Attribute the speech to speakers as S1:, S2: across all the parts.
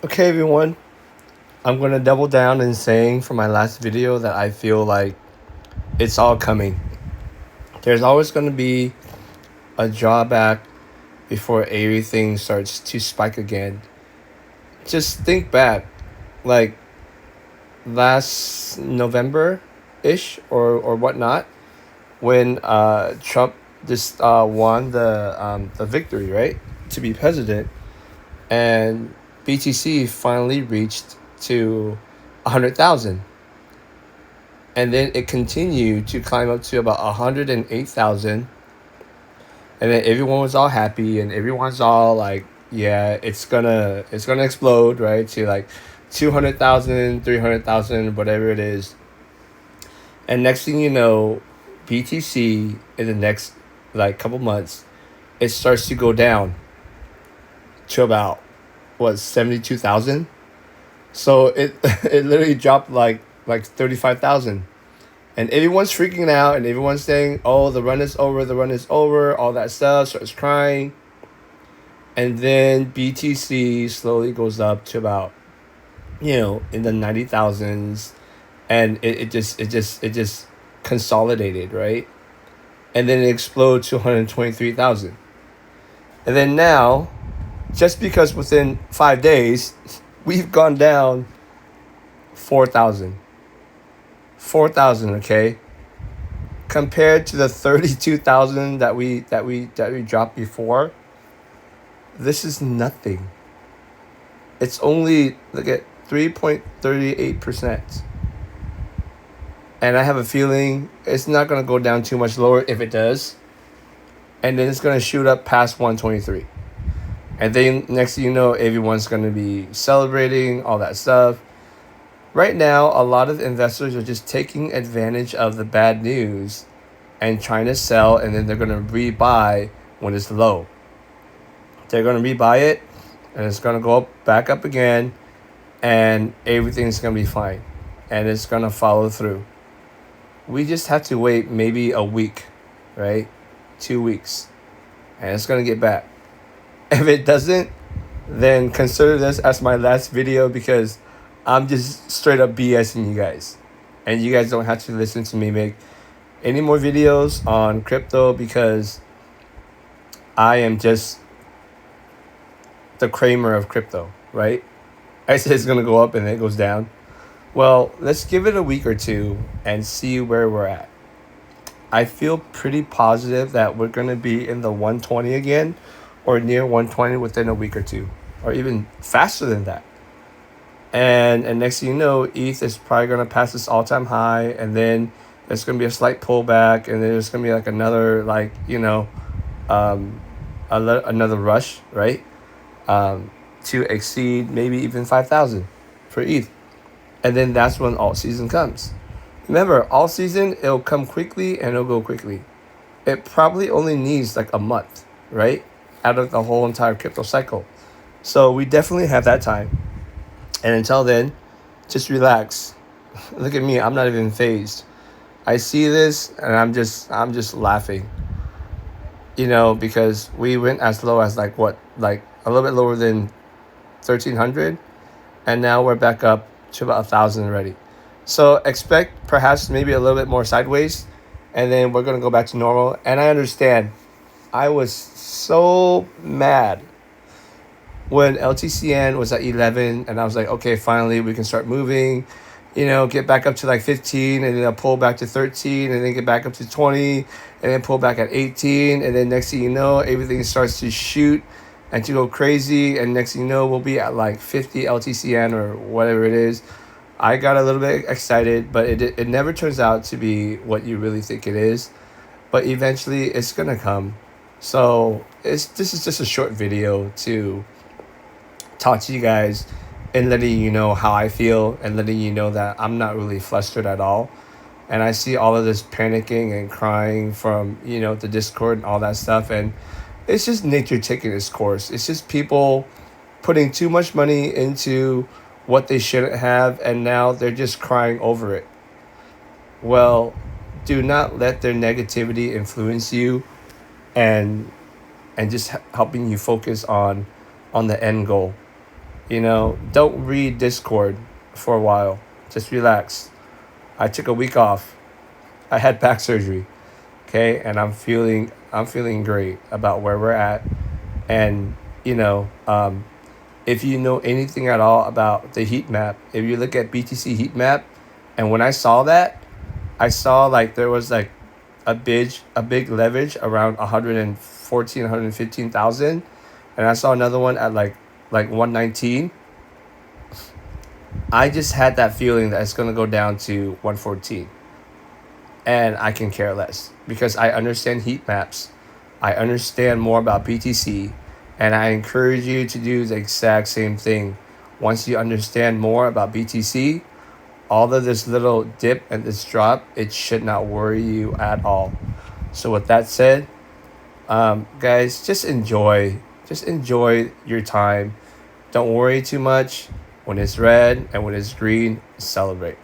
S1: Okay, everyone. I'm gonna double down in saying from my last video that I feel like it's all coming. There's always gonna be a drawback before everything starts to spike again. Just think back, like last November ish or whatnot, when Trump just won the victory, right? To be president, and BTC finally reached to 100,000. And then it continued to climb up to about 108,000, and then everyone was all happy and everyone's all like, yeah, it's gonna explode, right, to like 200,000, 300,000, whatever it is. And next thing you know, BTC in the next like couple months, it starts to go down to about what, 72,000. So it it literally dropped like 35,000. And everyone's freaking out and everyone's saying, oh, the run is over, the run is over, all that stuff, starts crying. And then BTC slowly goes up to about, in the 90,000s. And it just consolidated, right? And then it exploded to 123,000. And then now, just because within 5 days, we've gone down 4,000. 4,000, okay? Compared to the 32,000 that we dropped before, this is nothing. It's only, look at 3.38%. And I have a feeling it's not going to go down too much lower if it does. And then it's going to shoot up past 123. And then next thing you know, everyone's going to be celebrating all that stuff. Right now, a lot of investors are just taking advantage of the bad news and trying to sell, and then they're going to rebuy when it's low. They're going to rebuy it, and it's going to go back up again, and everything's going to be fine, and it's going to follow through. We just have to wait maybe a week, right? 2 weeks, and it's going to get back. If it doesn't, then consider this as my last video, because I'm just straight up BSing you guys. And you guys don't have to listen to me make any more videos on crypto, because I am just the Kramer of crypto, right? I say it's going to go up and then it goes down. Well, let's give it a week or two and see where we're at. I feel pretty positive that we're going to be in the 120 again, or near 120 within a week or two, or even faster than that. And next thing you know, ETH is probably going to pass this all-time high, and then there's going to be a slight pullback, and then there's going to be like another, like, another rush, right? To exceed maybe even 5,000 for ETH. And then that's when alt season comes. Remember, alt season, it'll come quickly and it'll go quickly. It probably only needs like a month, right? Out of the whole entire crypto cycle. So we definitely have that time. And until then, just relax. Look at me, I'm not even phased. I see this and I'm just laughing. Because we went as low as like a little bit lower than 1,300, and now we're back up to about 1,000 already. So expect perhaps maybe a little bit more sideways, and then we're gonna go back to normal. And I understand. I was so mad when LTCN was at 11, and I was like, okay, finally we can start moving, get back up to like 15, and then I'll pull back to 13, and then get back up to 20, and then pull back at 18, and then next thing you know, everything starts to shoot and to go crazy, and next thing you know, we'll be at like 50 LTCN or whatever it is. I got a little bit excited, but it never turns out to be what you really think it is. But eventually, it's gonna come. So this is just a short video to talk to you guys and letting you know how I feel, and letting you know that I'm not really flustered at all. And I see all of this panicking and crying from, the Discord and all that stuff. And it's just nature taking its course. It's just people putting too much money into what they shouldn't have, and now they're just crying over it. Well, do not let their negativity influence you, and just helping you focus on the end goal. Don't read Discord for a while. Just relax. I took a week off. I had back surgery. Okay, and I'm feeling great about where we're at. And you know, if you know anything at all about the heat map, if you look at BTC heat map, and when I saw that, I saw like there was like a big leverage around 114, 115,000, and I saw another one at like 119. I just had that feeling that it's gonna go down to 114, and I can care less because I understand heat maps. I understand more about BTC, and I encourage you to do the exact same thing. Once you understand more about BTC, all of this little dip and this drop, it should not worry you at all. So with that said, guys, just enjoy your time. Don't worry too much. When it's red and when it's green, celebrate.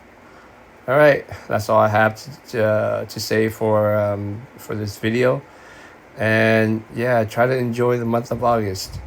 S1: All right, that's all I have to say for this video. And yeah, try to enjoy the month of August.